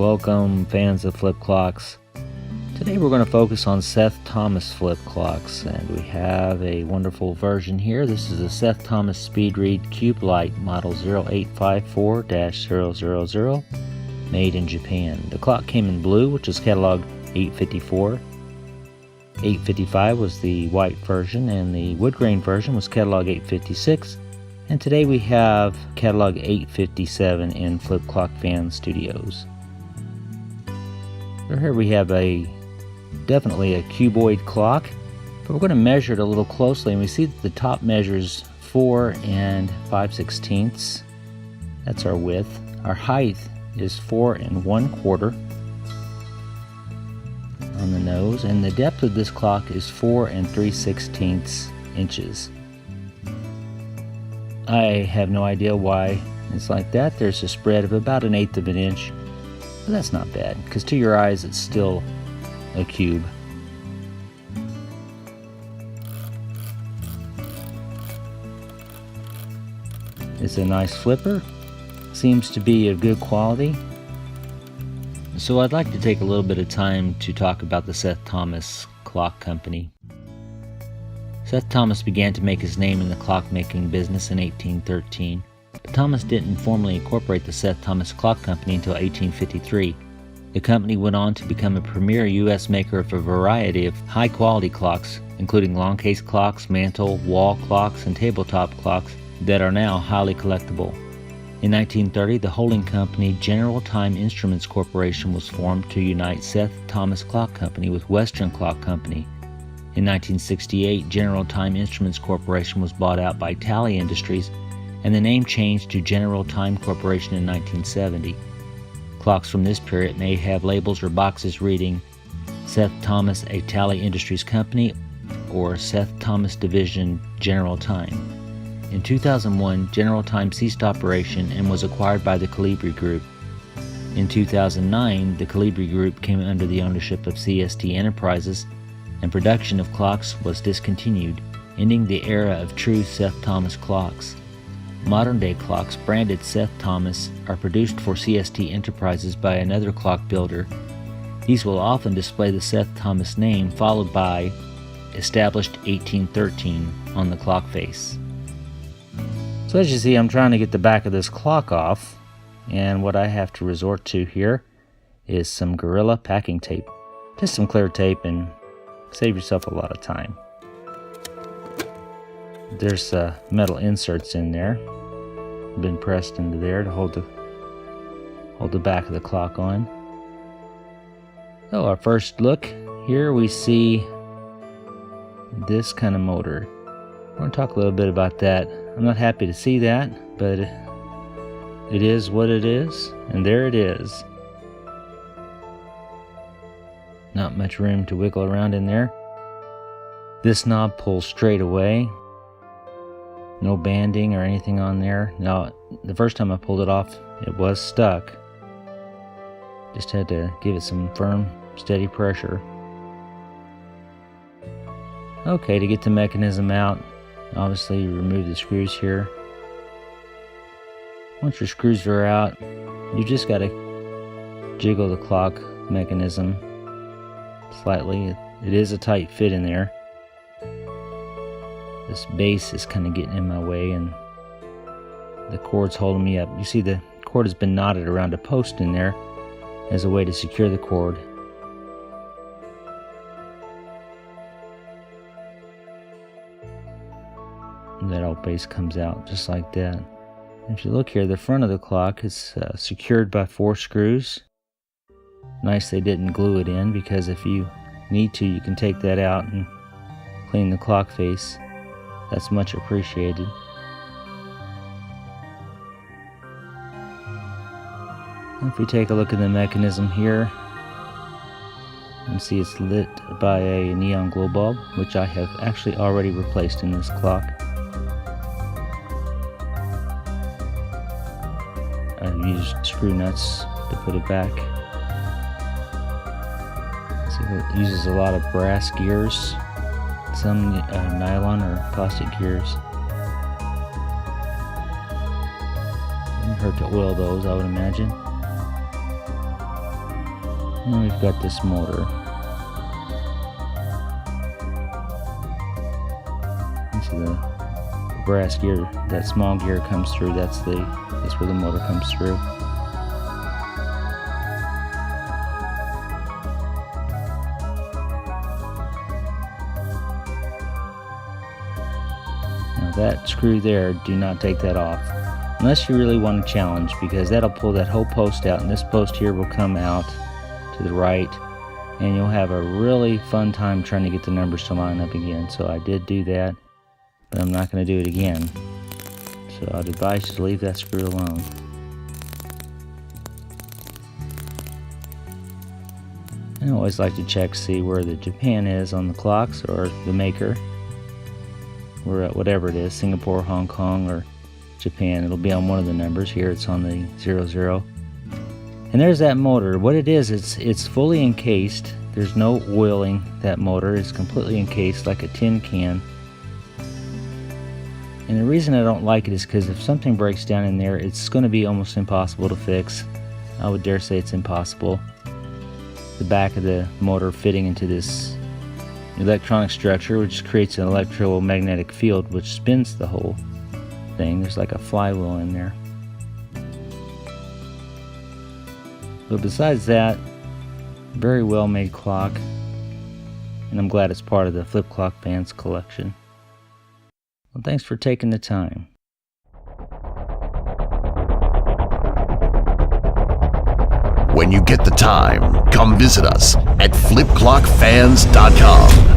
Welcome, fans of flip clocks. Today we're going to focus on Seth Thomas flip clocks, and we have a wonderful version here. This is a Seth Thomas Speed Read Cube Lite model 0854-000, made in Japan. The clock came in blue, which is catalog 854. 855 was the white version, and the wood grain version was catalog 856. And today we have catalog 857 in Flip Clock Fan Studios. So here we have definitely a cuboid clock, but we're going to measure it a little closely, and we see that the top measures 4 5/16. That's our width. Our height is 4 1/4 on the nose, and the depth of this clock is 4 3/16 inches. I have no idea why it's like that. There's a spread of about 1/8 of an inch, but that's not bad, because to your eyes it's still a cube. It's a nice flipper, seems to be of good quality. So I'd like to take a little bit of time to talk about the Seth Thomas Clock Company. Seth Thomas began to make his name in the clockmaking business in 1813, but Thomas didn't formally incorporate the Seth Thomas Clock Company until 1853. The company went on to become a premier U.S. maker of a variety of high-quality clocks, including long-case clocks, mantle, wall clocks, and tabletop clocks that are now highly collectible. In 1930, the holding company General Time Instruments Corporation was formed to unite Seth Thomas Clock Company with Western Clock Company. In 1968, General Time Instruments Corporation was bought out by Tally Industries, and the name changed to General Time Corporation in 1970. Clocks from this period may have labels or boxes reading Seth Thomas, a Tally Industries Company, or Seth Thomas Division, General Time. In 2001, General Time ceased operation and was acquired by the Colibri Group. In 2009, the Colibri Group came under the ownership of CST Enterprises, and production of clocks was discontinued, ending the era of true Seth Thomas clocks. Modern-day clocks branded Seth Thomas are produced for CST Enterprises by another clock builder. These will often display the Seth Thomas name followed by established 1813 on the clock face. So as you see, I'm trying to get the back of this clock off, and what I have to resort to here is some Gorilla packing tape. Just some clear tape, and save yourself a lot of time. There's metal inserts in there, been pressed into there to hold the back of the clock on. So our first look here, we see this kind of motor. We're going to talk a little bit about that. I'm not happy to see that, but it is what it is, and there it is. Not much room to wiggle around in there. This knob pulls straight away. No banding or anything on there. Now, the first time I pulled it off, it was stuck. Just had to give it some firm, steady pressure. Okay, to get the mechanism out, obviously you remove the screws here. Once your screws are out, you just got to jiggle the clock mechanism slightly. It is a tight fit in there. This base is kind of getting in my way, and the cord's holding me up. You see the cord has been knotted around a post in there as a way to secure the cord. And that old base comes out just like that. If you look here, the front of the clock is secured by 4 screws. Nice they didn't glue it in, because if you need to, you can take that out and clean the clock face. That's much appreciated. If we take a look at the mechanism here, you can see it's lit by a neon glow bulb, which I have actually already replaced in this clock. I've used screw nuts to put it back. See, it uses a lot of brass gears, some nylon or plastic gears. Wouldn't hurt to oil those, I would imagine. And we've got this motor. The brass gear, that small gear comes through. That's where the motor comes through. Now that screw there, do not take that off unless you really want a challenge, because that'll pull that whole post out, and this post here will come out to the right, and you'll have a really fun time trying to get the numbers to line up again. So I did do that, but I'm not going to do it again. So I'd advise you to leave that screw alone. I always like to check, see where the Japan is on the clocks, or the maker. We're at whatever it is, Singapore, Hong Kong, or Japan. It'll be on one of the numbers. Here it's on the 00. And there's that motor. What it is, it's fully encased. There's no oiling that motor. It's completely encased like a tin can. And the reason I don't like it is because if something breaks down in there, it's going to be almost impossible to fix. I would dare say it's impossible. The back of the motor fitting into this electronic structure, which creates an electromagnetic field which spins the whole thing. There's like a flywheel in there. But besides that, very well made clock, and I'm glad it's part of the Flip Clock Fans collection. Well, thanks for taking the time. When you get the time, come visit us at flipclockfans.com.